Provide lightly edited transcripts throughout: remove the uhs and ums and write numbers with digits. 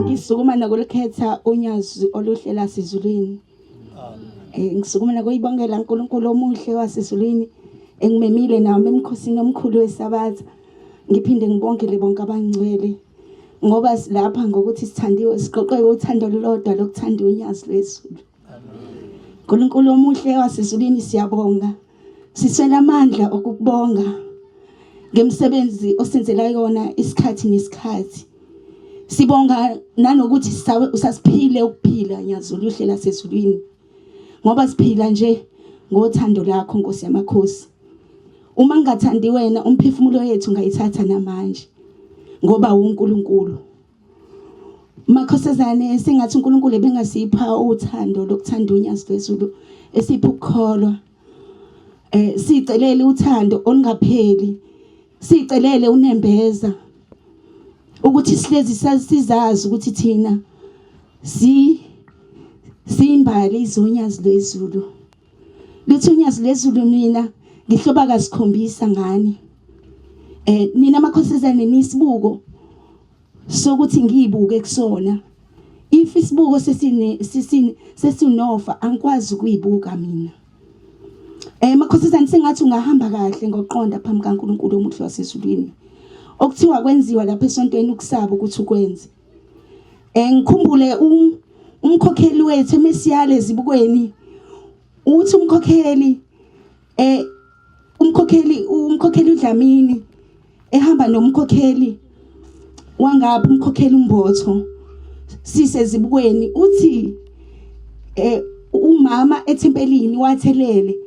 Ngisukuma nakulukhetha unyazi oluhlela sizulwini. Ngisukuma nakuyibongela uNkulunkulu omuhle wasezulwini engimemile nami emkhosini omkhulu wesabatha. Ngiphinde ngibongele bonke abangcwele ngoba silapha ngokuthi sithandiwe siqoqwe uthando lolodwa lokuthanda unyazi lwezulu. uNkulunkulu omuhle wasezulwini siyabonga. Siswela amandla okubonga ngemsebenzi osenzela yona isikhathi nesikhathi. Sibonga nanokuthi usasiphile ukuphila nyazi oluhle lasezulwini. Ngoba siphila nje ngothando lakho Nkosi yamakhosi. Uma ngingathandi wena umphefumulo wethu ngayithatha namanje ngoba uNkulunkulu. Makhosazane sengathi uNkulunkulu bengasipha uthando lokuthanda unyazi lwezulu esipha ukukholwa. Sicelele uthando olungapheli. Sicelele unembeza ukuthi sihlezi sizazi ukuthi thina simbali izonyazi lwezulu. Lithi unyazi lwezulu mina ngihloba kasikhombisa ngani. Nina makhosazane nisibuko sokuthi ngiyibuke kusona. If isibuko sesinofa angikwazi ukuyibuka mina. Makhosazane sengathi ungahamba kahle ngoqonda phambi kaNkulunkulu omuhle wasezulwini. Okuthiwa kwenziwa lapha esontweni ukusaba ukuthi ukwenze. Ngikhumbule umkhokheli wethu eMesiyale ezibukweni uthi umkhokheli uDlamini ehamba nomkhokheli wangapha umkhokheli uMbotho sisezibukweni uthi umama ethempelini wathelele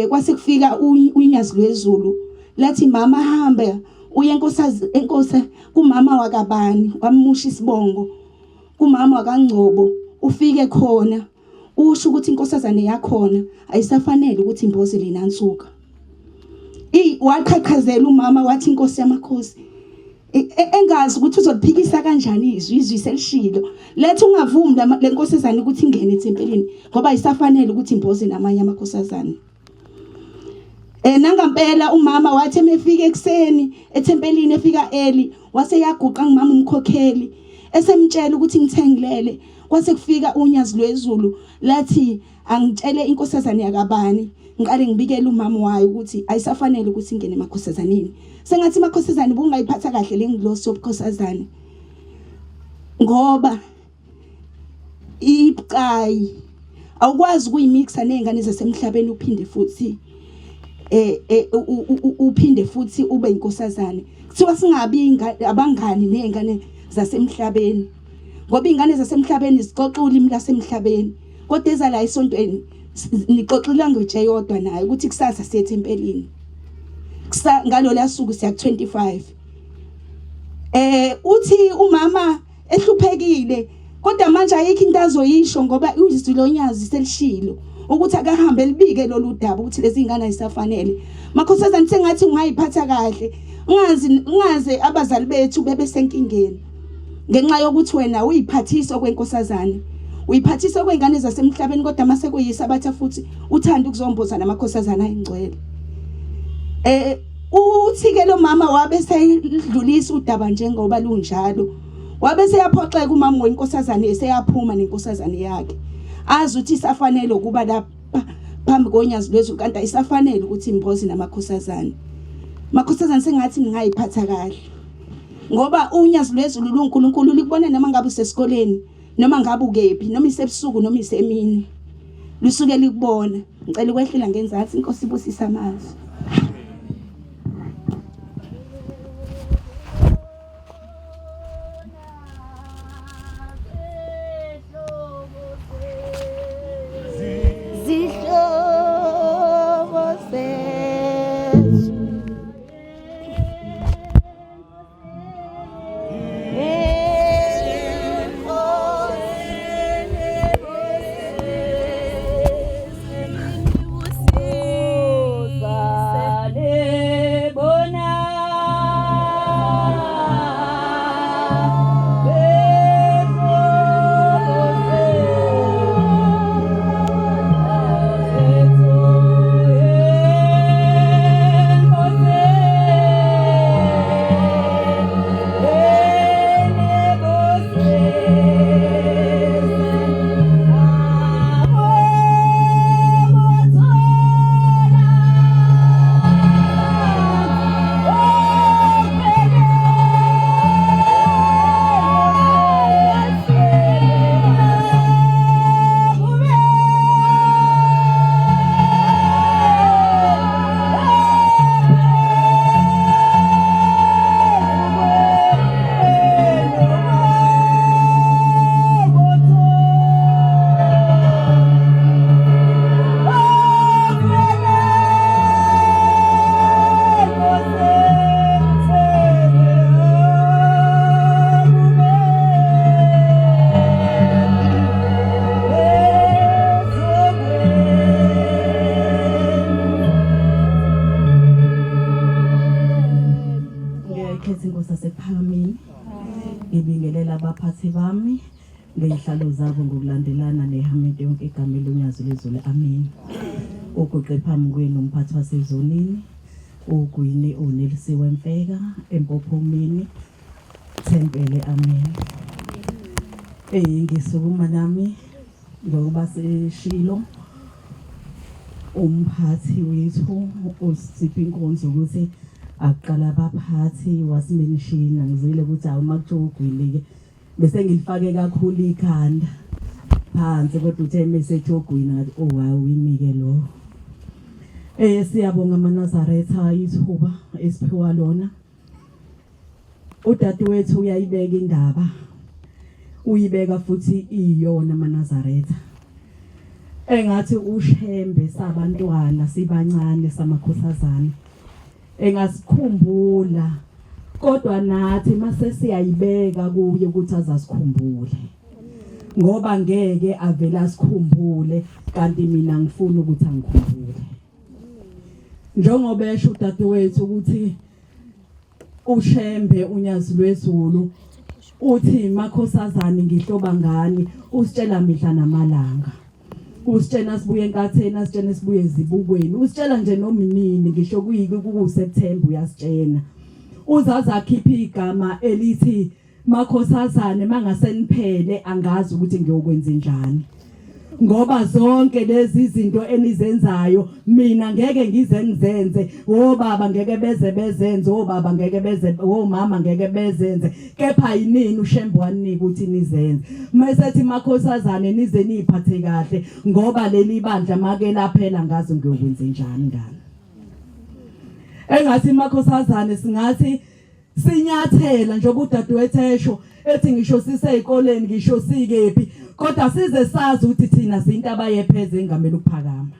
kwase kufika unyazi lwezulu lathi mama hamba uye enkosi kumama wakabani wamusha isibongo kumama wakaNgcobo ufike khona usho ukuthi inkosazane yakhona ayisafanele ukuthi imboze lenansuka. Waqhaqhazela umama wathi Inkosi yamakhosi engazi ukuthi uzoliphikisa kanjani izwi selishilo. Lethe ungavumi lenkosazane ukuthi ingene ethempelini ngoba ayisafanele ukuthi imboze namanye amakhosazane. Nangampela umama wathi emefika ekseni ethempelini efika early wase yaguqa ngimama umkhokheli esemtshela ukuthi ngithengilele kwase kufika unyazi lwezulu lathi angitshele inkosazane yakabani ngiqale ngibikele umama wayo ukuthi ayisafanele ukuthi ingene emakhosazaneni. Sengathi amakhosazane bungayiphatha kahle lengilosi yobukhosazane ngoba ibucayi awukwazi ukuyimixa nezingane zasemhlabeni uphinde futhi uphinde futhi ube inkosazane. Kuthiwa singabi abangani nezingane zasemhlabeni ngoba izingane zasemhlabeni zixoxa ulimi lasemhlabeni kodwa eza la esontweni nixoxa ilanguage eyodwa nayo ukuthi kusasa siyethempelini ngalo lasuku siya 25. Uthi umama ehluphekile kodwa manje ayikho into azoyisho ngoba izwi lonyazi selishilo ukuthi akahambe libike lolu daba ukuthi lezi ingane ayisafanele. Makhosazane sengathi ungayiphatha kahle ungaze abazali bethu bebe senkingeni ngenxa yokuthi wena uyiphathisa kwenkosazane uyiphathisa kwengane zasemhlabeni kodwa mase kuyisa batha futhi uthanda ukuzomboza namakhosazana ayingcwele. Uthi ke lo mama wabe seyidlulisa udaba njengoba lunjalo wabe seyaphoxeka umama wenkosazane eseyaphuma nenkosazane yakhe azi ukuthi isafanele ukuba lapha phambi konyazi lwezulu kanti ayisafanele ukuthi imbozi namakhosazane. Makhosazane sengathi ngingayiphatha kahle ngoba unyazi lwezulu luNkulunkulu likubona noma ngabe usesikoleni noma ngabe ukephi noma isebusuku noma isemini lusuke likubona. Ngicela ukwehlela ngenzatsi Inkosi ibusisa amazwi. ngiyayiphethe inkosi asekuphakameni ngibingelela abaphathi bami ngezihlalo zabo ngokulandelana nehamete yonke igama elonyazo lezulu amen uguqe phambi kwenu umphathi wasezonini ugwini uNelsi Wemfeka empophomeni Thempele amen ngisukuma nami ngokuba seshilo umphathi wethu usipha inkonzo ukuthi aqala abaphathi wasimenishina ngizile ukuthi awumakujogwini ke bese ngilifake kakhulu ikhanda phansi kodwa uthe message ogwini ngathi owawinike lo siyabonga amaNazaretha ithuba esiphiwa lona udadewethu uyayibeka indaba uyibeka futhi iyona amaNazaretha engathi ushembe sabantwana sibancane samakhosazana engasikhumbula kodwa nathi mase siyayibeka kuye ukuthi azasikhumbule ngoba ngeke avela sikhumbule kanti mina ngifuna ukuthi angikhumbule njengoba esho udadewethu ukuthi ushembe unyazi lwezulu uthi makhosazana ngihloba ngani usitshela mihla namalanga usitshela sibuye enkatheni asitshela sibuye ezibukweni usitshela nje nominini ngisho kuyiki kuSeptember uyasitshela uzaza akhipha igama elithi makhosazane mangaseniphele angazi ukuthi ngiyokwenza njani ngoba zonke lezi zinto enizenzayo mina ngeke ngize ngizenze obaba ngeke beze bezenze obaba ngeke beze omama ngeke bezenze kepha yinini ushembe wanika ukuthi nizenze mayesethi makhosazane nize niphathe kahle ngoba leli bandla make laphela ngazi ngiyokwenza njani ngani engathi makhosazane singathi sinyathela njengoba udadewethu esho ethi ngisho siseyikoleni ngisho sikephi kodwa size sazi ukuthi thina sinto abayepheze engamela ukuphakama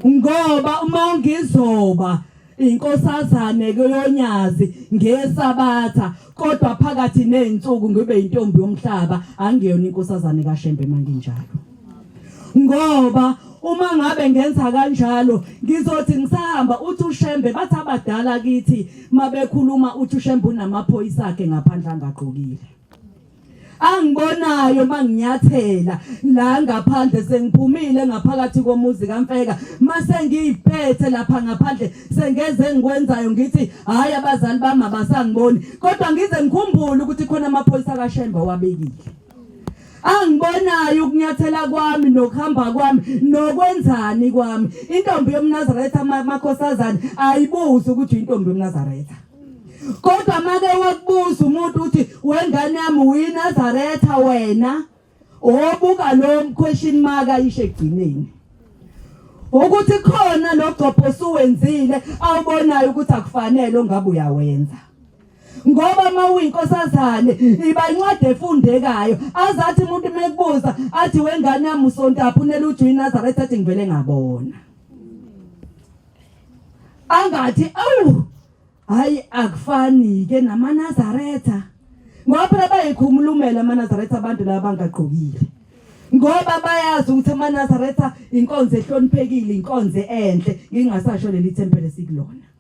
ngoba uma ngizoba inkosazane kuyonyazi ngesabatha kodwa phakathi nezinsuku ngibe intombi yomhlaba angiyona inkosazane kaShembe manginjalo ngoba uma ngabe ngenza kanjalo ngizothi ngisahamba uthi uShembe bathi abadala kithi mabekhuluma uthi uShembe unamaphoyisa akhe ngaphandle angaqokile angibonayo manginyathela la ngaphandle sengiphumile ngaphakathi komuzi kaMfeka mase ngiyiphethe lapha ngaphandle sengeze ngikwenzayo ngithi hayi abazali bami abasangiboni kodwa ngize ngikhumbule ukuthi khona amaphoyisa kaShembe wabekile angibonayo ukunyathela kwami nokuhamba kwami nokwenzani kwami intombi yomNazaretha makhosazana ayibuza ukuthi intombi yomNazaretha kodwa make wakubuza umuntu uthi wengane yami uyiNazaretha wena obuka lo question mark ayishe egcineni ukuthi khona lo gcopho suwenzile awubonayo ukuthi akufanele ongabe uyawenza ngoba mawuyinkosazane iba incwadi efundekayo azathi umuntu mekubuza athi wengane yami uSontapho unele uthi uyiNazaretha athi ngivele ngabona angathi awu hayi akufani ke namaNazaretha ngoba phela bayikhumulumela amaNazaretha abantu laba bangaqokile ngoba bayazi ukuthi amaNazaretha inkonzo ehloniphekile inkonzo enhle ngingasasho leli thempele sikulona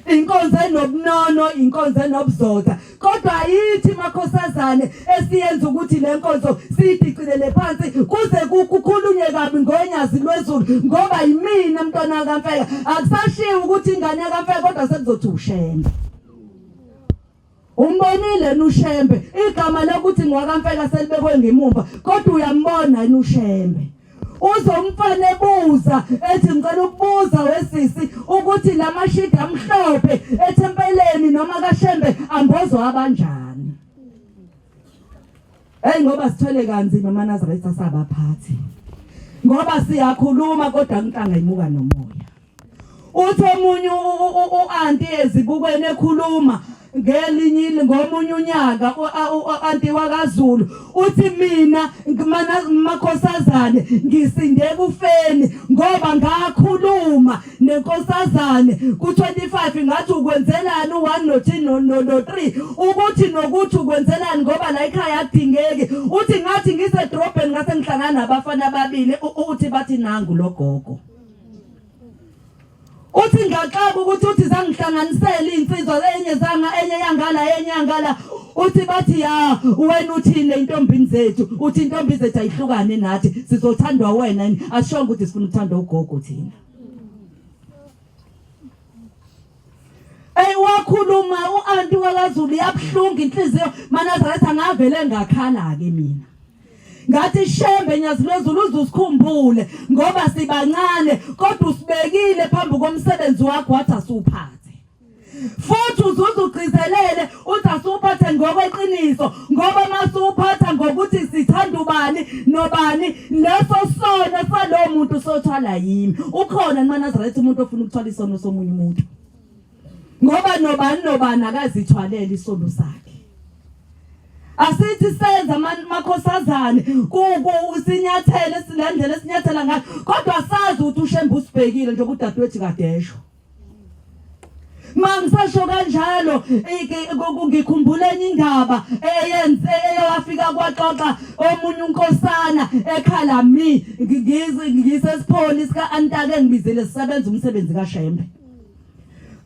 inkonzo enobunono inkonzo enobuzotha kodwa yithi makhosazane esiyenza ukuthi le nkonzo siyidicilele phansi kuze kukhulunywe kabi ngonyazi lwezulu ngoba yimina mntwana kaMfeka akusashiwe ukuthi ingane kaMfeka kodwa sekuzothi uShembe umbonile nuShembe igama lokuthi ngwakaMfeka selibekwe ngemumva kodwa uyambona uShembe uzomfane buza ethi ngicela ukubuza wesisi ukuthi lamashida amhlophe ethempeleni noma kaShembe ambozwa abanjani ngoba sithole kanzima amaNazaretha sabaphathi ngoba siyakhuluma kodwa inhlanga imuka nomoya uthi omunye uanti ezibukweni ekhuluma ngelinye ngomunye unyaka uanti wakaZulu uthi mina makhosazane ngisinde kufeni ngoba ngakhuluma nenkosazane ku25 ngathi ukwenzelani u1 no2 ukuthi nokuthi ukwenzelani ngoba la ekhaya akudingeki uthi ngathi ngisedrobheni ngase ngihlangana nabafana ababili uthi bathi nangu logogo uthi ngaxaka ukuthi uthi zangihlanganisela insizwa enye yangala uthi bathi ya wena uthini intombini zethu uthi intombi zethu ayihlukane nathi sizothandwa wena asishonga ukuthi sifuna uthandwa ugogo thina wakhuluma uanti wakaZulu yabhlunga inhliziyo Manazaretha angavele ngakhala ke mina ngathi shembe nyazi lwezulu uzusikhumbule ngoba sibancane kodwa usibekile phambi komsebenzi wakho wathi asuphathe futhi uzugcizelele uthi asuphathe ngokweqiniso ngoba masuphatha ngokuthi sithanda ubani nobani leso sona salowo muntu sothwala yimi ukhona Manazaretha umuntu ofuna ukuthwala isono somunye umuntu ngoba nobani akazithwaleli isono sakhe asithi senza makhosazane usinyathele silandele sinyathela ngayo kodwa sazi ukuthi ushembe usibhekile njengoba udadewethu kadesho mangisasho kanjalo ngikhumbula enye indaba eyawafika kwaXoxa omunye unkosana ekhala mi ngisesipholi sika Antake ngibizele sisebenza umsebenzi kaShembe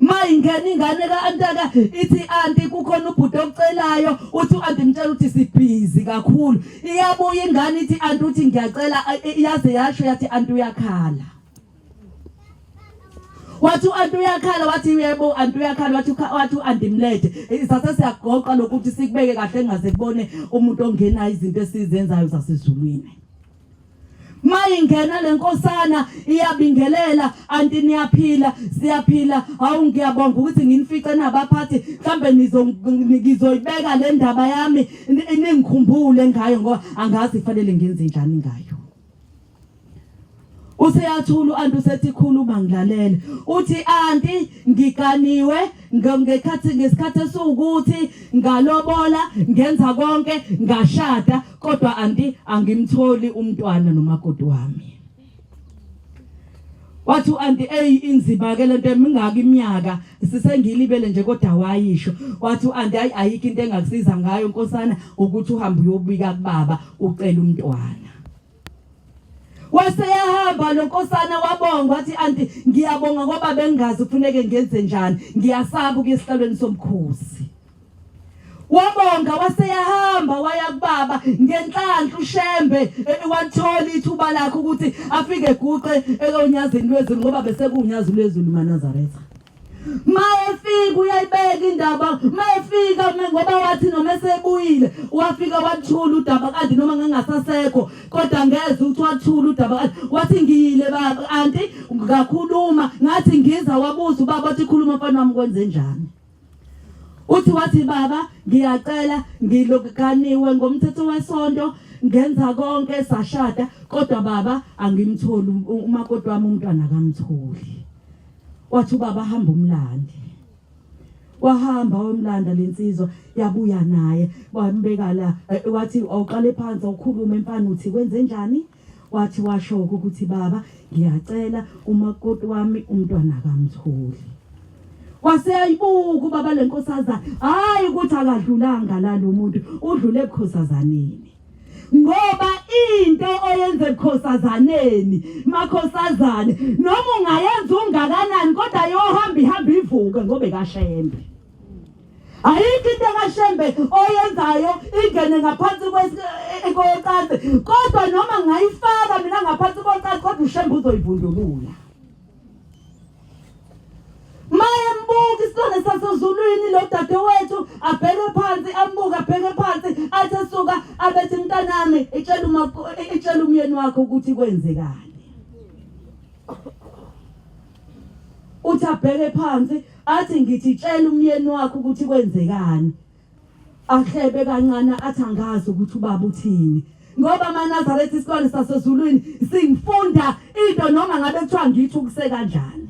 mayingena ingane kaAntaka ithi anti kukhona ubhuti ocelayo uthi anti mtshela ukuthi sibhizi kakhulu iyabuya ingane ithi anti uthi ngiyacela yaze yasho yathi anti uyakhala wathi anti uyakhala wathi yebo anti uyakhala wathi andimlethe sase siyagoqa lokuthi sikubeke kahle engaze kubone umuntu ongena izinto esizenzayo zasezulwini mayingena lenkosana iyabingelela anti niyaphila siyaphila hawu ngiyabonga ukuthi nginifice nabaphathi mhlambe ngizoyibeka le ndaba yami ningikhumbule ngayo ngoba angazi ifanele ngenze njani ngayo useyathula anti usethi khuluma ngilalele uthi anti ngiganiwe ngesikhathi esukuthi ngalobola ngenza konke ngashada kodwa anti angimtholi umntwana nomakoti wami wathi anti inzima ke lento emingaka iminyaka sisengilibele nje kodwa wayisho wathi anti ayikho into engakusiza ngayo nkosana ukuthi uhambe uyobika kubaba ucela umntwana waseyahamba lonkosana wabonga wathi anti ngiyabonga ngoba bengazi kufuneke ngenze njani ngiyasaba ukuyesihlalweni somkhosi wabonga waseyahamba waya kubaba ngenhlanhla uShembe wathola ithuba lakhe ukuthi afike eguqe eonyazini lwezulu ngoba bese kunyazi lwezulu Manazaretha mayefika uyayibeka indaba mayefika ngoba wathi noma esebuyile wafika wathula udaba kanti noma ngingasasekho kodwa ngeze uthi wathula udaba kanti wathi ngiyile baba anti ngakhuluma ngathi ngiza wabuza ubaba wathi khuluma mfana wami kwenze njani uthi wathi baba ngiyacela ngilokaniwe ngomthetho wesonto ngenza konke sashada kodwa baba angimtholi umakoti wami umntwana akamtholi wathi baba hamba umlandi wahamba womlanda lensizwa yabuya naye wambeka la wathi awuqale phansi ukhuluma mfana uthi kwenze njani wathi washo ukuthi baba ngiyacela umakoti wami umntwana akamtholi waseyibuka ubaba lenkosazana hayi ukuthi akadlulanga la lo muntu udlule ebukhosazaneni ngoba into oyenze ebukhosazaneni makhosazane noma ungayenza ungakanani kodwa ihamba ivuke ngoba kaShembe ayikho into kaShembe oyenzayo ingene ngaphansi kwecansi kodwa noma ngayifaka mina ngaphansi kwecansi kodwa uShembe uzoyivundulula mayembuka isona sasezulwini lo dadewethu abheke phansi ambuka abheke phansi athi suka abethi mntanami itshela umyeni wakho ukuthi kwenzekani uthi abheke phansi athi ngithi tshela umyeni wakho ukuthi kwenzekani ahlebe kancane athi angazi ukuthi ubaba uthini ngoba Manazaretha isikole sasezulwini singifunda into noma ngabe kuthiwa ngithi ukuse kanjani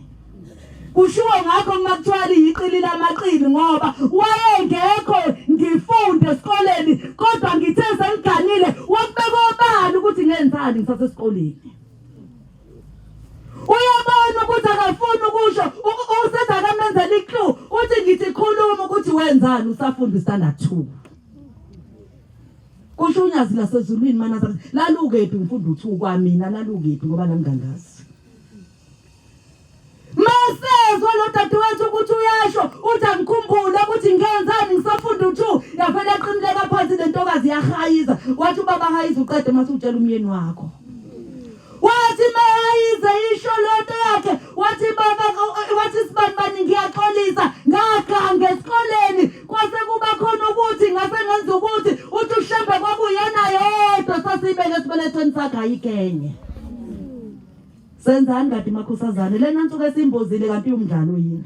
kushiwo ngakho makuthiwa iqili lamaqili ngoba wayengekho ngifunde esikoleni kodwa ngithe sengiganile wakubeka obani ukuthi ngenzani ngisasesikoleni uyabona ukuthi akafuni ukusho usetha akamenzela iclue uthi ngithi khuluma ukuthi wenzani usafunda standard 2 kusho unyazi lasezulwini Manazaretha lalukephi ngifunda u2 kwamina lalukephi ngoba nami ngangazi mase wezwa lo dadewethu ukuthi uyasho uthi angikhumbule ukuthi ngenzani ngisafunda u2 yavela eqinileka phansi lentokazi yahayiza wathi ubaba hayiza uqede mase utshela umyeni wakho wathi mayize isho lento yakhe wathi baba wathi sibani ngiyaxolisa ngaganga esikoleni kwase kuba khona ukuthi ngase ngenza ukuthi uthi ushembe kwakuyena yedwa sasibeke esibelethweni sakhe ayikenye senzani kade makhosazana lena nsuku esimbozile kanti umdlalo yini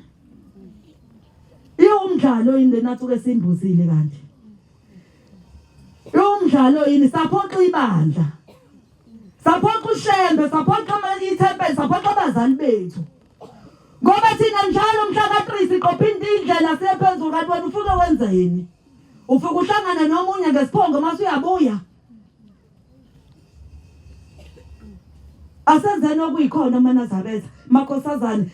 umdlalo yini lena nsuku esimbozile kanti umdlalo yini saphoxa ibandla saphoxa ushembe saphoxa ithempeli saphoxa abazali bethu ngoba thina njalo mhla ka3 siqophinda indlela sephezulu kanti wena ufike wenzeni ufike uhlangana nomunye ngesiphongo mase uyabuya asenzeni okuyikhona manazabetha makhosazana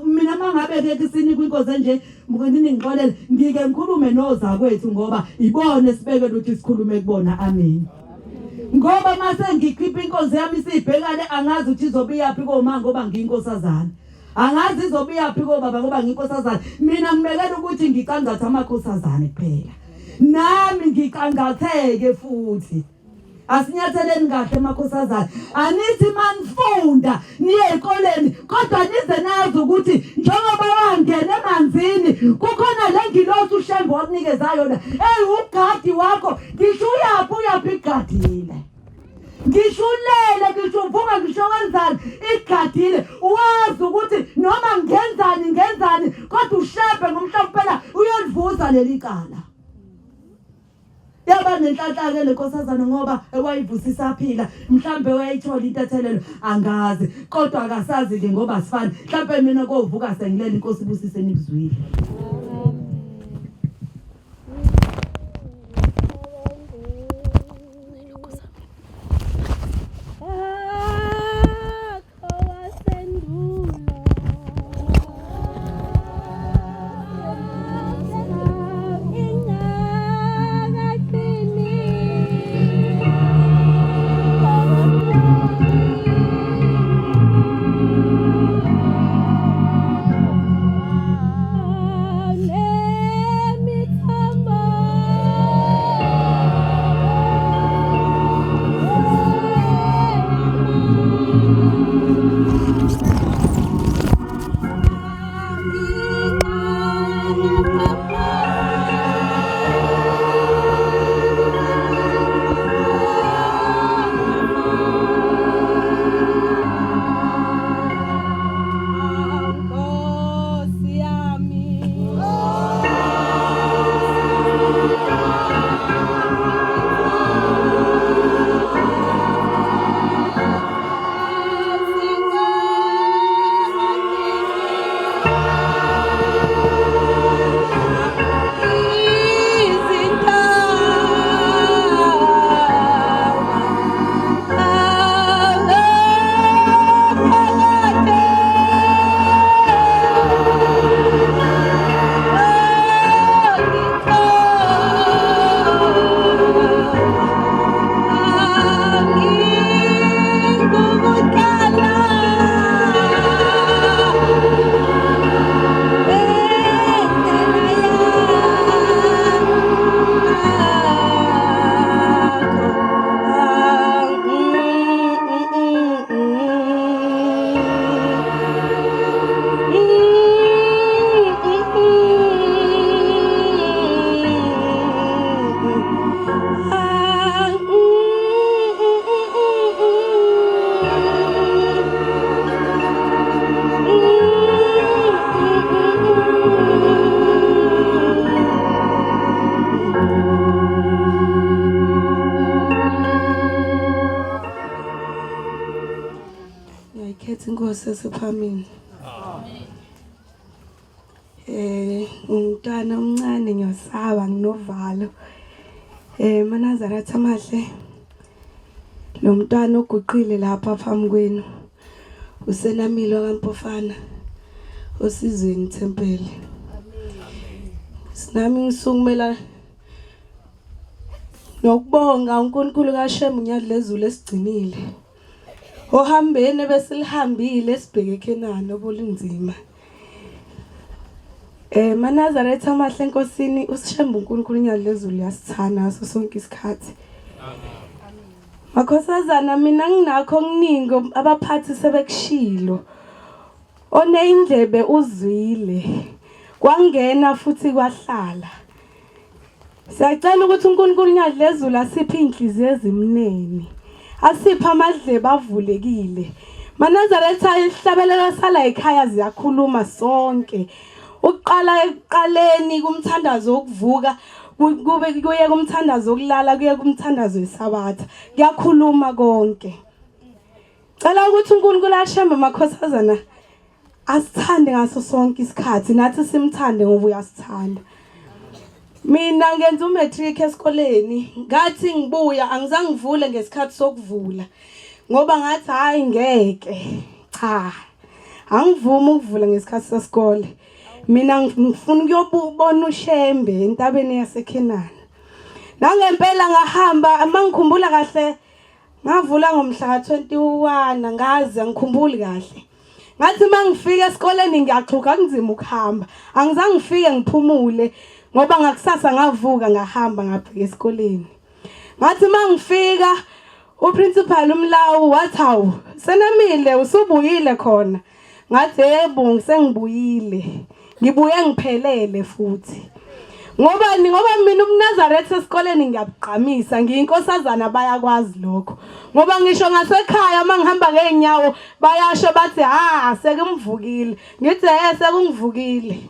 mina mangabe ke kisini kwinkoze nje mukweni ngixolele ngike ngikhulume nozakwethu ngoba ibone sibeke ukuthi sikhulume kubona amen ngoba mase ngikhipha inkonzo yami sibhekane angazi ukuthi izobiya phi koma ngoba ngiyinkosazana angazi izobiya phi kobaba ngoba ngiyinkosazana mina ngimekela ukuthi ngiqangatha amakhosazana kuphela nami ngiqangatheke futhi asinyatheleni kahle emakhosazana anithi manifunda niye ezikoleni kodwa nize nazi ukuthi njengoba wangena emanzini kukhona lengilosi ushembe wakunikeza yona ugadi wakho ngisho uyaphi igadile ngishulele ngisho uvuka ngisho wenzani igadile wazi ukuthi noma ngenzani kodwa ushembe ngomhla kuphela uyolivuza leli cala yaba nenhlanhla ke lenkosazana ngoba ewayivusisa phila mhlambe wayithola intethelelo angazi kodwa akasazi ke ngoba sifana mhlambe mina kovuka sengilela inkosi ibusise nibizwile Inkosi esephamini. Umntwana omncane ngiyosaba nginovalo. Manazarathi amahle. Lo mntwana oguqile lapha phambi kwenu. Usenamilo kaMpofana. Osizweni tempeli. Sinami ngisukumela nokubonga uNkulunkulu kaShemu nyadlezulu esigcinile. Ohambene besilihambile sibheke eKhenani obulinzima. Manazaretha amahle enkosini usishemba uNkulunkulu inyadlezulu yasithana ngaso sonke isikhathi. Makhosazana mina nginakho okuningi abaphathi sebekushilo. Oneyindlebe uzwile. Kwangena futhi kwahlala. Siyacela ukuthi uNkulunkulu inyadlezulu asiphe inhliziyo ezimnene. Asiphe amadlebe avulekile. Manazaretha isihlabelela sala ekhaya ziyakhuluma sonke. Uqala eqaleni kumthandazo wokuvuka kube kuye kumthandazo wokulala kuye kumthandazo wesabatha kuyakhuluma konke. Cela ukuthi uNkulunkulu ashembe makhosazana asithande ngaso sonke isikhathi nathi simthande ngoba uyasithanda. Mina ngenza umatric esikoleni ngathi ngibuya angizange ngivule ngesikhathi sokuvula ngoba ngathi hayi ngeke cha angivumi ukuvula ngesikhathi sesikole. Mina ngifuna ukuyobona uShembe entabeni yaseKenani. Nangempela ngahamba mangikhumbula kahle ngavula ngomhla ka-21 ngazi angikhumbuli kahle. Ngathi mangifika esikoleni ngiyaxhuka kunzima ukuhamba. Angizange ngifike ngiphumule ngoba ngakusasa ngavuka ngahamba ngabheka esikoleni. Ngathi mangifika uprincipal umlawu wathi hawu senamile usubuyile khona. Ngathi yebo ngisengibuyile. Ngibuye ngiphelele futhi. Ngoba mina uMnazaretha esikoleni ngiyabugqamisa ngiyinkosazana bayakwazi lokho. Ngoba ngisho ngasekhaya mangihamba ngeenyawo bayasho bathi sekumvukile. Ngithi sekungivukile.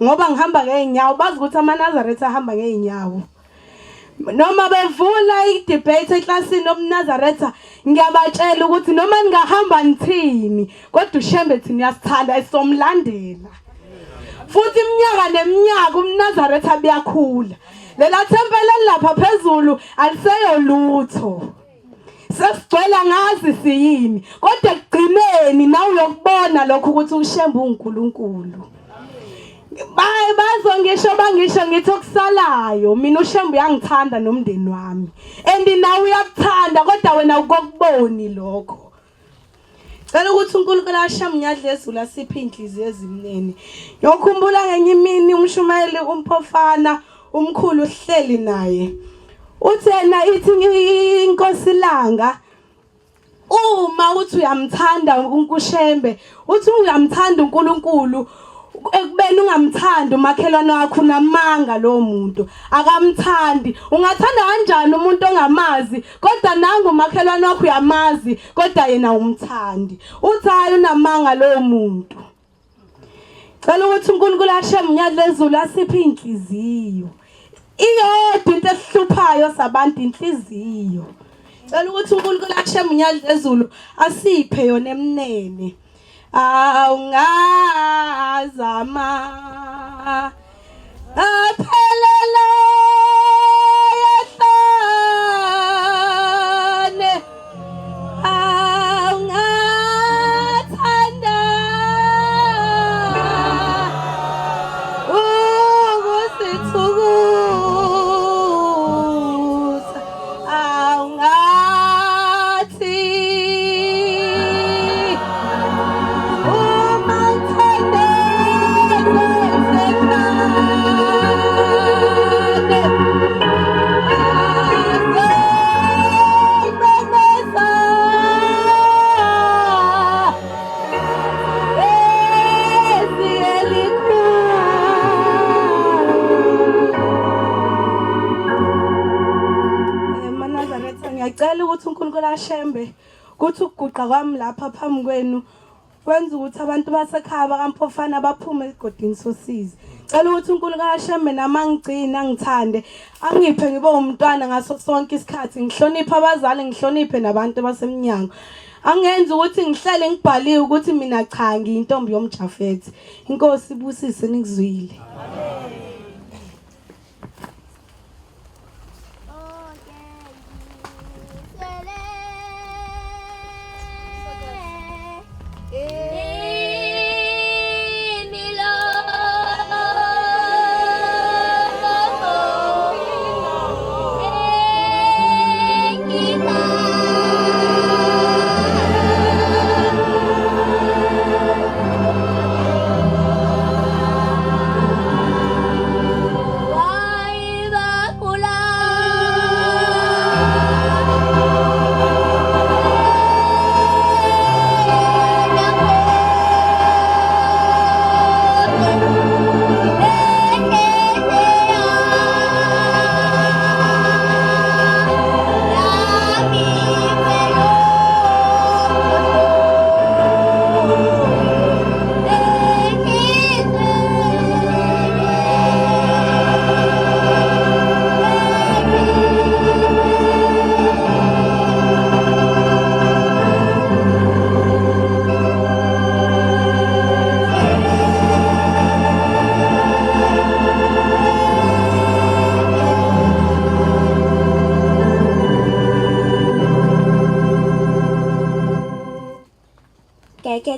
Ngoba ngihamba ngeenyawo bazi ukuthi amaNazaretha ahamba ngeenyawo. Noma bevula i-debate eklasini uMnazaretha ngiyabatshela ukuthi noma ngahamba nithini kodwa uShembe thina uyasithanda esomlandela. Futhi iminyaka neminyaka uMnazaretha biyakhula. Lela thempela lapha phezulu aliseyolutho. Sesigcwela ngazi siyini kodwa ekugcineni nawe uyokubona lokho ukuthi uShembe uNkulunkulu. Bazongisho bangisho ngithi okusalayo mina uShembe uyangithanda nomndeni wami. And nawe uyakuthanda kodwa wena ukokuboni lokho. Cela ukuthi uNkulunkulu ashame unyadlezulu asiphe inhliziyo ezimnene. Ngiyokhumbula ngenye imini umshumayeli uMphofana umkhulu uhleli naye. Uthi yena ithi inkosi langa uma uthi uyamthanda uNkushembe uthi uyamthanda uNkulunkulu ekubeni ungamthandi umakhelwane wakho unamanga lo muntu akamthandi. Ungathanda kanjani umuntu ongamazi kodwa nangu umakhelwane wakho uyamazi kodwa yena umthandi. Uthi hayi unamanga lo muntu. Cela ukuthi uNkulunkulu ashame unyadlezulu asiphe inhliziyo. Iyodwa into esihluphayo sabantu inhliziyo. Cela ukuthi uNkulunkulu ashame unyadlezulu asiphe yona emnene. Awungazama aphelele yahlane awungathanda ukusithukuza awungathi ngiyacela ukuthi uNkulunkulu ashembe ukuthi ukuguqa kwami lapha phambi kwenu kwenza ukuthi abantu basekhaya bakaMphofana baphume egodini sosizi. Cela ukuthi uNkulunkulu ashembe namangigcina ngithande angiphe ngibe umntwana ngaso sonke isikhathi ngihloniphe abazali ngihloniphe nabantu basemnyango. Angenza ukuthi ngihlale ngibhaliwe ukuthi mina cha ngiyintombi yomjafethi. Inkosi ibusise nikuzwile.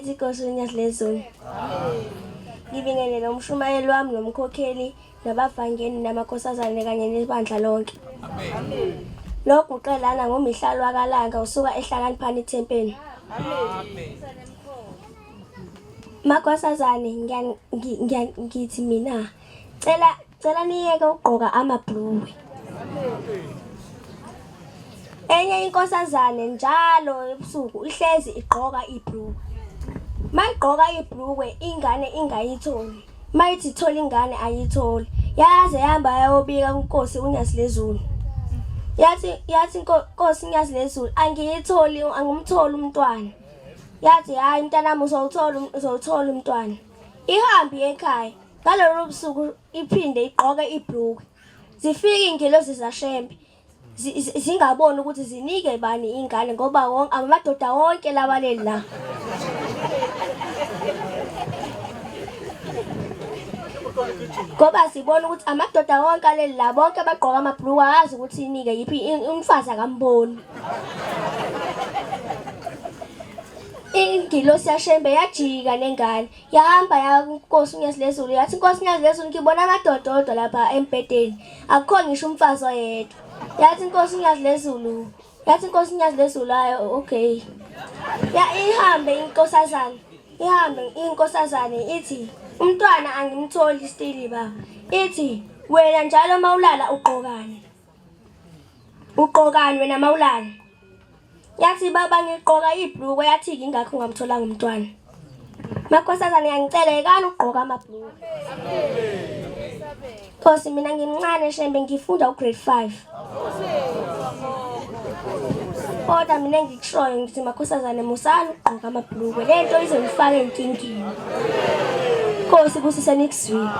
Ngibethi Nkosi uNyasilezulu. Ngibingelele umshumayeli wami nomkhokheli nabavangeni namakhosazane kanye nebandla lonke. Amen. Lokhu uqelana ngoMihlalo wakalanga usuka ehlakaniphani ithempeli. Amen. Makhosazane ngithi mina cela niyeke ugqoka amabhluwe. Enye inkosazane njalo ebusuku ihlezi igqoka ibhluwe. Mayigqoka ibhluwe ingane ingayitholi. Mayithi thola ingane ayitholi. Yaze yahamba yayobika kuNkosi uNyasilezulu. Yathi Nkosi uNyasilezulu angiyitholi angumtholi umntwana. Yathi hayi mntanami uzowuthola umntwana. Ihambi ekhaya ngalolu busuku iphinde igqoke ibhluwe. Zifika ingelosi zaShembe. Zingaboni ukuthi zinike bani ingane ngoba amadoda wonke labaleli la. Ngoba sibona ukuthi amadoda wonke aleli la bonke bagqoka amabhluku ayazi ukuthi inike yiphi umfazi akamboni. Ingilosi yaShembe yajika nengane yahamba ya kuNkosi uNyasilezulu yathi Nkosi uNyasilezulu ngibona amadododo lapha embhedeni akukho ngisho umfazi oyedwa. Yathi Nkosi uNyasilezulu ayo okay. Ihambe inkosazane ithi umntwana angimtholi stili baba. Ithi wena njalo mawulala ugqokani? Ugqokani wena mawulala? Yathi baba ngigqoka ibhluku yathi ingakho ngamtholanga umntwana. Makhosazane ngiyangicela ekani ugqoka amabhluku. Nkosi mina ngimncane Shembe ngifunda ugrade 5. Kodwa mina ngikushoyo ngithi makhosazane musana ugqoka amabhluku lento izongifaka enkingeni. Nkosi kusise nikuzwile.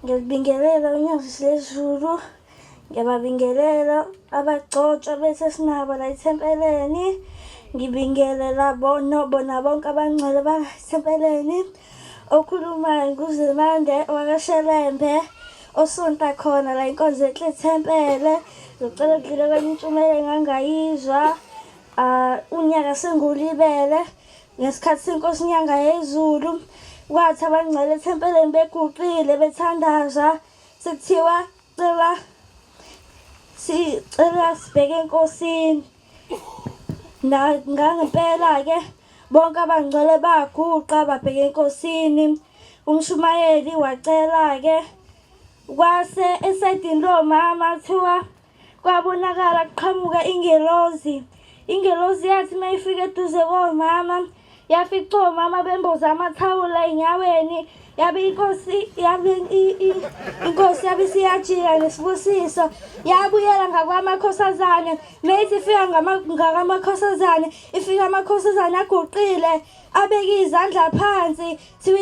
Ngiyabingelela uNyasilezulu, ngiyababingelela abagcotshwa bese sinabo la ethempeleni, ngibingelela bona bonke abangcwele basempeleni, okhulumayo nguZimande wakwaShelembe osonta khona la inkonzo eThempele. Ngicela ukudlula kwenye intshumayelo engangayizwa unyaka sengulibele ngesikhathi senkosi inyanga yezulu. Kwathi abangcwele ethempeleni beguqile bethandaza sekuthiwa sicela sibheke enkosini. Ngangempela ke bonke abangcwele baguqa babheke enkosini. Umshumayeli wacela ke kwase esedini lomama thiwa kwabonakala kuqhamuka ingelozi. Ingelozi yathi mayifika eduze komama yafica omama bemboza amathawula enyaweni, yabe inkosi yabe siyajika nesibusiso, yabuyela ngakwamakhosazane. Methi ifika ngakamakhosazane, ifika amakhosazane aguqile, abeke izandla phansi, thiwa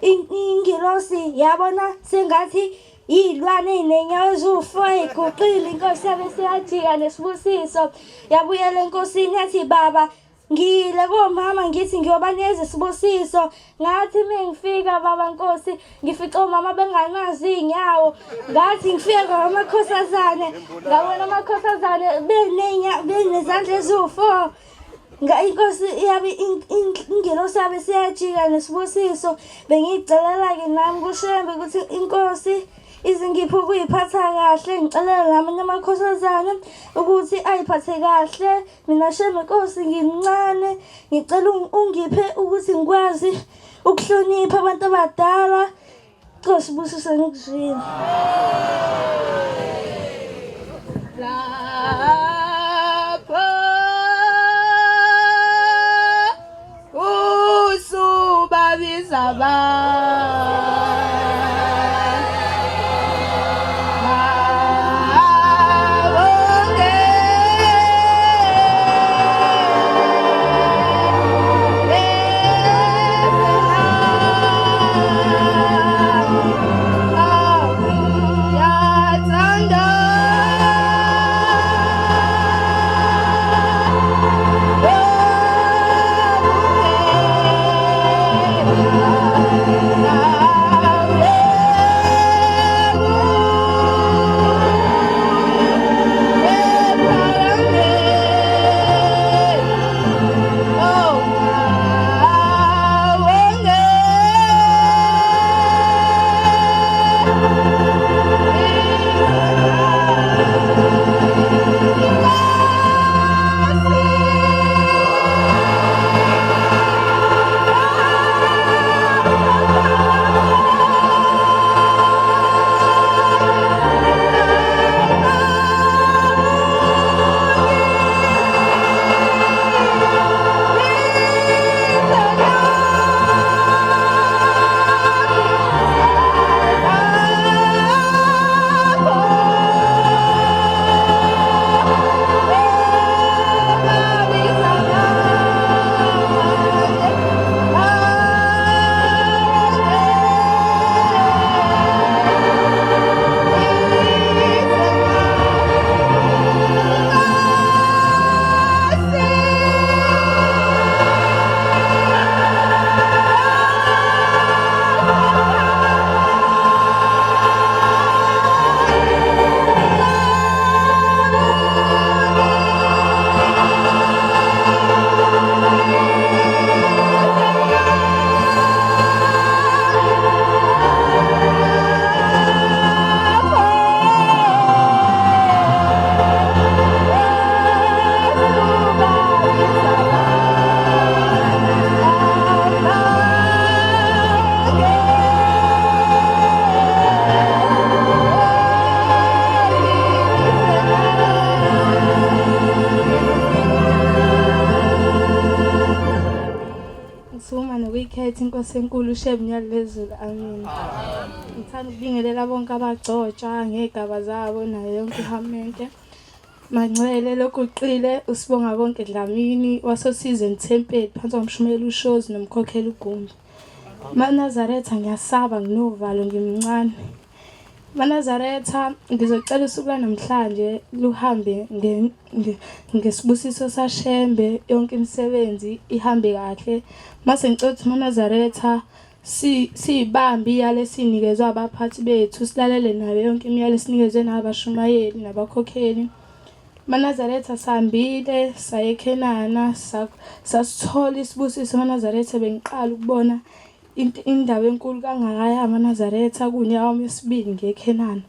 ingilosi yabona sengathi yilwane nenyawo ezufo iguqile. Inkosi yabe siyajika nesibusiso, yabuyela enkosini yathi, baba ngile komama ngithi ngiyobanikeza isibusiso. Ngathi mengifika baba Nkosi ngifica omama benganazi inyawo, ngathi ngifika ngamakhosazane ngabona amakhosazane benezandla ezufo. Inkosi yabe ingilosi yabe siyajika nesibusiso. Bengiyicelela-ke nami kuShembe ukuthi inkosi izingipho ukuyiphatha kahle, ngicelela namanye amakhosazane ukuthi ayiphathe kahle. Mina Shembe Nkosi ngimncane, ngicela ungiphe ukuthi ngikwazi ukuhlonipha abantu abadala. Nkosi busise ngikuzwile. Lapho usubabiza Inkosi enkulu Shembe Nyalezulu, amen. Ngithanda ukubingelela bonke abagcotshwa ngegaba zabo nayo yonke ihamente. Mangcwele lokuqile usibonga bonke Dlamini wasosize eThempeli phansi komshumela uShozi nomkhokheli uGumbi. MaNazaretha ngiyasaba nginovalo ngimncane. MaNazaretha ngizocela usuku namhlanje luhambe ngesibusiso saShembe, yonke imisebenzi ihambe kahle. Mase ngicela ukuthi MaNazaretha siyibambe iyale esinikezwe abaphathi bethu, silalele nayo yonke imiyalo esinikezwe nabashumayeli nabakhokheli. MaNazaretha sihambile saye eKhenana sasithola isibusiso. MaNazaretha bengiqala ukubona indaba enkulu kangaka MaNazaretha kunyaka wesibili ngeKhenana.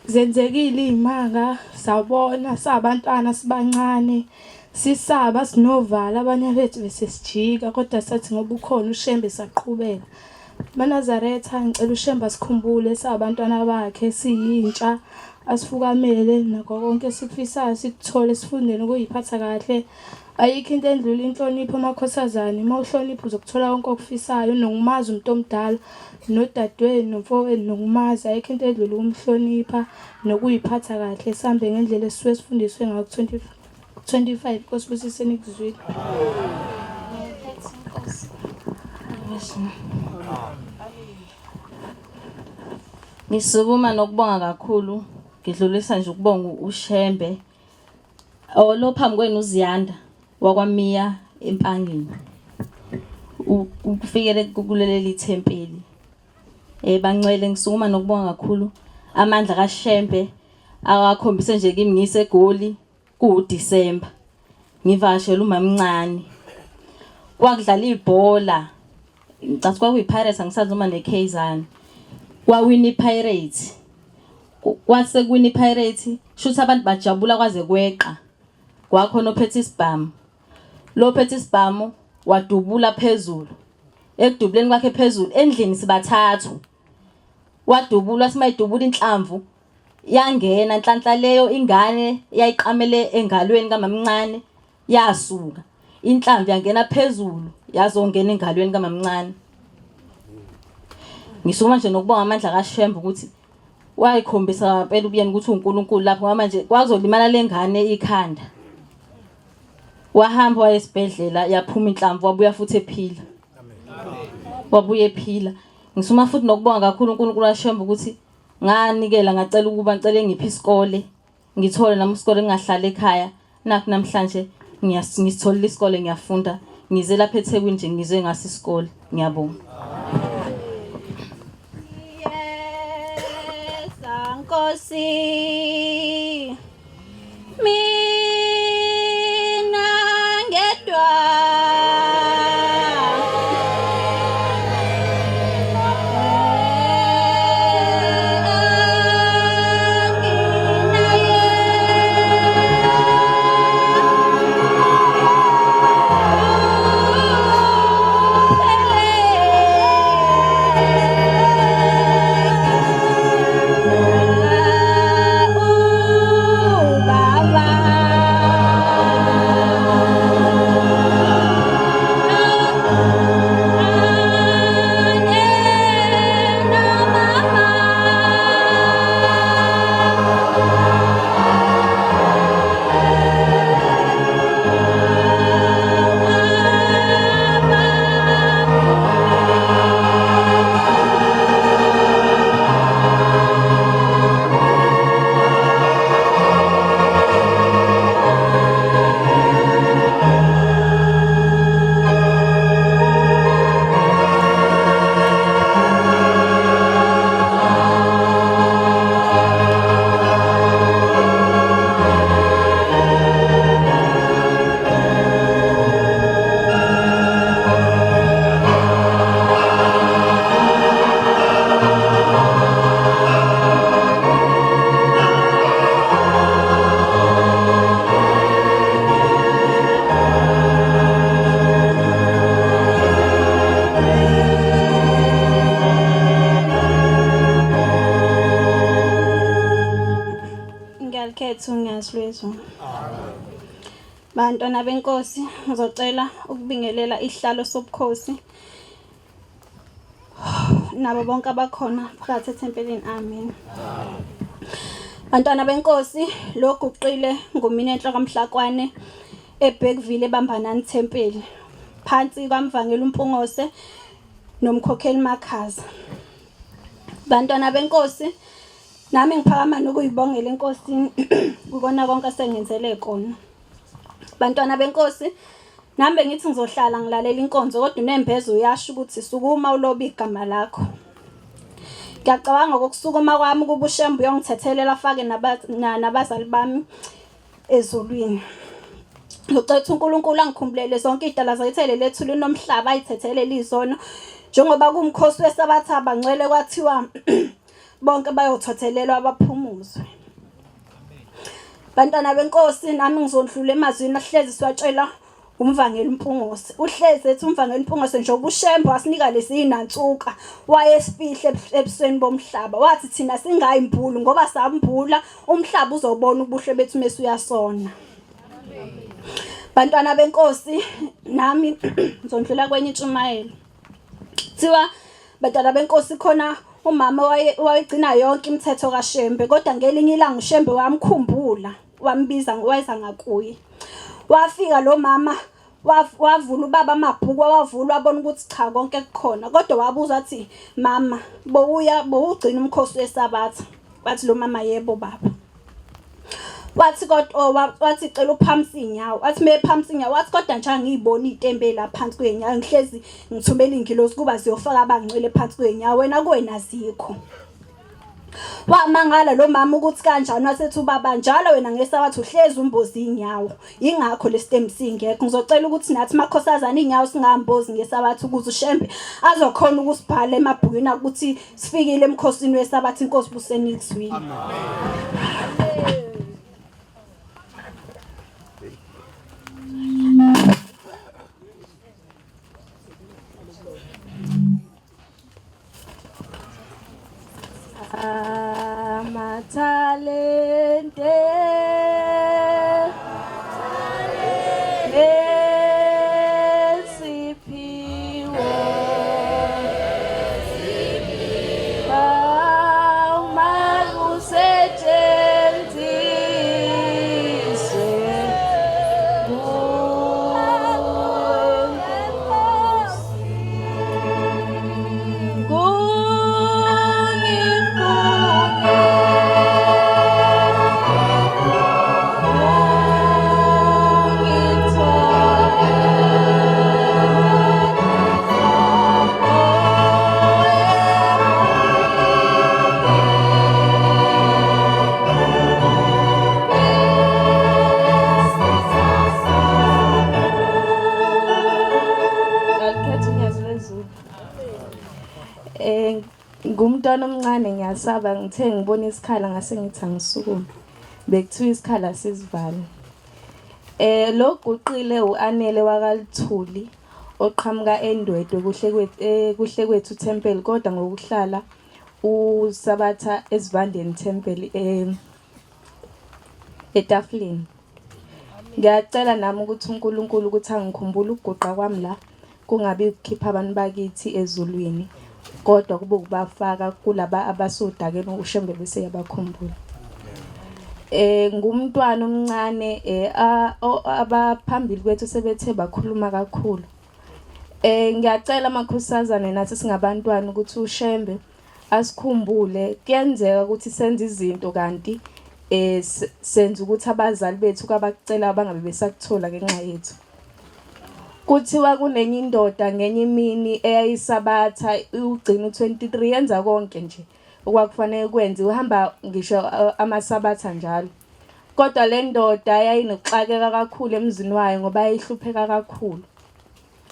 Zenzekile izimanga, sabona sabantwana sibancane, sisaba sinovala, abanye bethu besesijika, kodwa sathi ngoba ukhona uShembe saqhubeka. MaNazaretha ngicela uShembe sikhumbule sabantwana bakhe siyintsha, asifukamele nakho konke sikufisayo sikuthole sifundele ukuyiphatha kahle. Ayikho into endlula inhlonipho amakhosazana. Uma uhlonipha uzokuthola konke okufisayo nokumazi umuntu omdala nodadewenu nomfowenu nokumazi. Ayikho into endlula ukumhlonipha nokuyiphatha kahle. Sihambe ngendlela esisuke sifundiswe ngayo 25 Nkosibusise nikuzwile. Ngisukuma nokubonga kakhulu. Ngidlulisa nje ukubonga uShembe. Lo phambi kwenu uZiyanda wakwamiya empangeni. Ukufikele kuleli thempeli. Bangcwele ngisukuma nokubonga kakhulu amandla kaShembe akakhombise nje kimi ngisegoli kuDisemba. Ngivashela umamncane. Kwakudlala ibhola. Ngicathi kwakuyiPirates angisazi uma neKaiZan. Kwawini iPirates. Kwase kwini iPirates, shuthi abantu bajabula kwaze kweqa. Kwakhona ophethe isibhamu. Lo phethe isibhamu wadubula phezulu. Ekudubuleni kwakhe phezulu endlini sibathathu. Wadubula simayidubula inhlamvu yangena inhlanhla leyo ingane yayiqamele engalweni kamamncane yasuka. Inhlamvu yangena phezulu yazongena engalweni kamamncane. Ngisukuma nje nokubonga amandla kaShembe ukuthi wayikhombisa ngempela ubuyeni ukuthi uNkulunkulu lapho manje kwazolimala lengane ikhanda. Wahamba waye esibhedlela yaphuma inhlamvu wabuya futhi ephila. Wabuye ephila. Ngisuma futhi nokubonga kakhulu uNkulunkulu kaShembe ukuthi nganikela ngacela ukuba ngicele ngiphi isikole ngithole nami isikole ngingahlala ekhaya. Nakho namhlanje ngisitholile isikole ngiyafunda ngize lapha eThekwini nje ngizwe ngasi isikole. Ngiyabonga. Nkosi mina ngedwa Ngiyazilwezwa. Bantwana benkosi, ngizocela ukubingelela isihlalo sobukhosi nabo bonke abakhona phakathi ethempelini. Amen. Bantwana benkosi, lo guqile ngumina enhloko kaMhlakwane eBergville eBambanani Thempeli. Phansi kwaMvangeli uMpungose nomkhokheli Makhaza. Bantwana benkosi, nami ngiphakama nokuyibongela enkosini ukona konke asengenzele kona. Bantwana benkosi, nami ngithi ngizohlala ngilalela inkonzo kodwa uNembezo uyasho ukuthi sukuma ulobi igama lakho. Ngiyacabanga ngokusukuma kwami kuba uShembe uyongithethelela afake nabazali bami ezulwini. Ngicela uNkulunkulu angikhumbulele zonke idala zayithele lethu linomhlaba ayithethele izono njengoba kumkhosi wesabatha abangcwele kwathiwa bonke bayothothelelwa abaphumuzwe. Bantwana benkosi, nami ngizondlula emazwini ahlezi siwatshela umvangeli uMpungose. Uhlezi ethi umvangeli uMpungose njengoba uShembe wasinika lesiyinantsuka wayesifihle ebusweni bomhlaba. Wathi thina singayimbulu ngoba sambula umhlaba uzobona ubuhle bethu mase uyasona. Bantwana benkosi nami ngizondlula kwenye intshumayelo. Thiwa bantwana benkosi khona umama wayegcina yonke imithetho kaShembe kodwa ngelinye ilanga uShembe wamkhumbula wambiza wayeza ngakuye. Wafika lo mama wavula ubaba amabhuku wavula wabona ukuthi cha konke kukhona kodwa wabuza athi mama bowugcina umkhosi wesabatha. Wathi lo mama yebo baba. Wathi kodwa wathi cela uphamisa inyawo. Wathi mephamisa inyawo wathi kodwa nje ngiyibona itembe la phansi kwenyawo ngihlezi ngithumela ingilosi kuba ziyofaka abangcwele phansi kwenyawo wena kuwena azikho. Wamangala lo mama ukuthi kanjani wasethi ubaba njalo wena ngesabathu uhlezi umbozi inyawo ingakho lesitembu singekho ngizocela ukuthi nathi makhosazana inyawo singambozi ngesabathu ukuze uShembe azokhona ukusibhala emabhukwini ukuthi sifikile emkhosini wesabathu inkosi buseni ikuzwini. Amatalente esiphiwo awumakusetshenziswe ngumntwana omncane ngiyasaba ngithe ngibona isikhala ngase ngithi angisukume bekuthiwa isikhala sizivale. Lo guqile uAnele wakaLithuli oqhamuka eNdwedwe kuhle kwethu Temple kodwa ngokuhlala uSabatha eSivandeni Temple eTaflini. Ngiyacela nami ukuthi uNkulunkulu ukuthi angikhumbule ukuguqa kwami la kungabi ukukhipha abantu bakithi ezulwini kodwa kube ukubafaka kulaba abasodakeni uShembe bese yabakhumbula. Ngumntwana omncane abaphambili kwethu sebethe bakhuluma kakhulu. Ngiyacela amakhosazana nathi singabantwana ukuthi uShembe asikhumbule kuyenzeka ukuthi senze izinto kanti senze ukuthi abazali bethu kabakucela bangabe besakuthola ngenxa yethu. Kuthiwa kunenye indoda ngenye imini eyayisabatha ugcina u23 yenza konke nje okwakufanele kwenze uhamba ngisho amasabatha njalo. Kodwa le ndoda yayinokuxakeka kakhulu emzini wayo ngoba yayihlupheka kakhulu.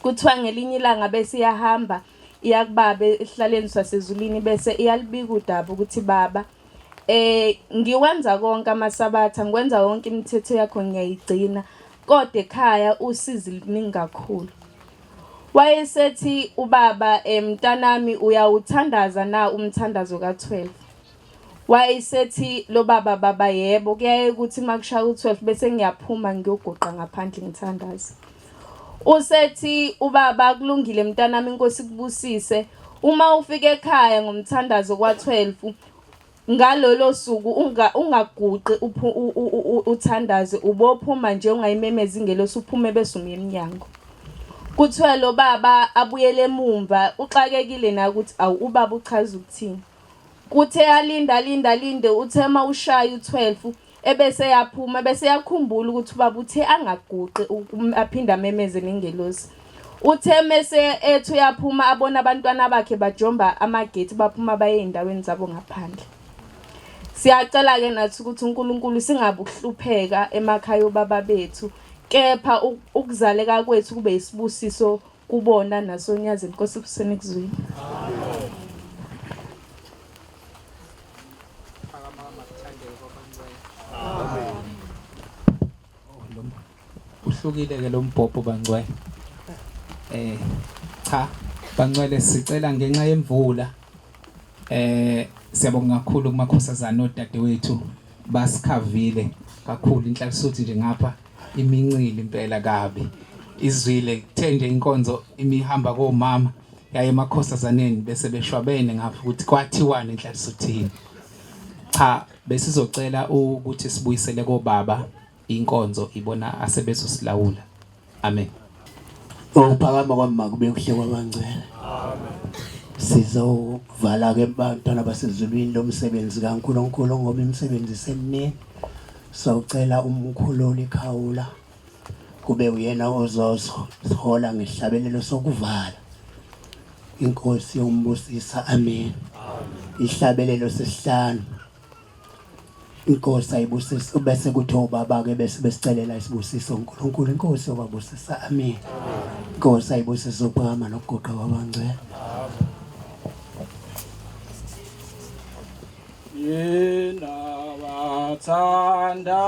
Kuthiwa ngelinye ilanga bese iyahamba iyakubaba ehlaleni sasezulwini bese iyalibika udaba ukuthi baba ngiwenza konke amasabatha ngikwenza yonke imithetho yakho ngiyayigcina kodwa ekhaya usizi liningi kakhulu. Wayesethi ubaba mntanami uyawuthandaza na umthandazo ka12. Wayesethi lo baba yebo kuyaye ukuthi makushaya u12 bese ngiyaphuma ngiyogoqa ngaphandle ngithandaza. Usethi ubaba kulungile mntanami inkosi kubusise uma ufika ekhaya ngomthandazo kwa12 ngalolo suku ungaguqi uthandaze ubophuma nje ungayimemeza ingelosi uphume bese ume eminyango. Kuthiwa lo baba abuyele emumva uxakekile na ukuthi awu ubaba uchaza ukuthini. Kuthe alinda uthe mawushaya u12 ebese yaphuma bese yakhumbula ukuthi ubaba uthe angaguqi aphinda memeze nengelosi. Uthe mase ethu yaphuma abona abantwana bakhe bajomba amagate baphuma baye endaweni zabo ngaphandle. Siyacela ke nathi ukuthi uNkulunkulu singabuhlupheka emakhaya obaba bethu kepha ukuzaleka kwethu kube isibusiso kubona nasonyazi inkosi kuseni kuzwini. uhlukile ke lo mbhobho bangcwele. Cha bangcwele sicela ngenxa yemvula siyabonga kakhulu kumakhosazana odadewethu basikhavile kakhulu inhlalisuthi nje ngapha imincili impela kabi izwile kuthe nje inkonzo imihamba komama yaye emakhosazaneni bese beshwabene ngapha ukuthi kwathiwana enhlalisuthini. Cha besizocela ukuthi sibuyisele kobaba inkonzo ibona asebezosilawula. Amen. Ukuphakama kwami kube kuhle kwabangcwele. Sizovala ke bantwana basezulwini lomsebenzi kaNkulunkulu ngoba imisebenzi semini. Sawucela umkhululi Khawula kube uyena ozohola ngehlabelelo sokuvala. Inkosi yombusisa. Amen. Ihlabelelo sesihlanu. Inkosi ayibusisa bese kuthi obaba ke bese besicelela isibusiso uNkulunkulu inkosi yobabusisa. Amen. Inkosi ayibusisa uphakama nokuguqa kwabangcwele. Yena wathanda